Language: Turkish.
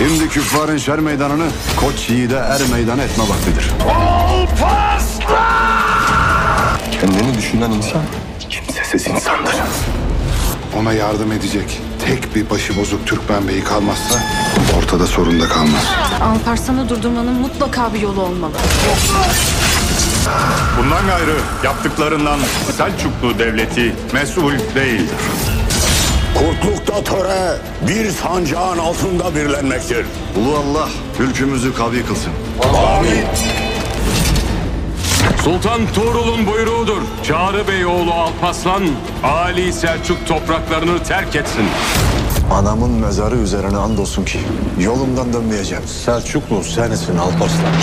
Şimdi küffarın şer meydanını koç yiğide er meydanı etme vaktidir. Kendini düşünen insan kimsesiz insandır. Ona yardım edecek tek bir başıbozuk Türkmen Bey'i kalmazsa ortada sorun da kalmaz. Alparslan'ı durdurmanın mutlaka bir yolu olmalı. Bundan gayrı yaptıklarından Selçuklu Devleti mesul değildir. Kurtlukta töre bir sancağın altında birlenmektir. Ulu Allah ülkümüzü kavi kılsın. Amin. Sultan Tuğrul'un buyruğudur. Çağrı Bey oğlu Alparslan, Ali Selçuk topraklarını terk etsin. Anamın mezarı üzerine andolsun ki yolumdan dönmeyeceğim. Selçuklu sensin Alparslan.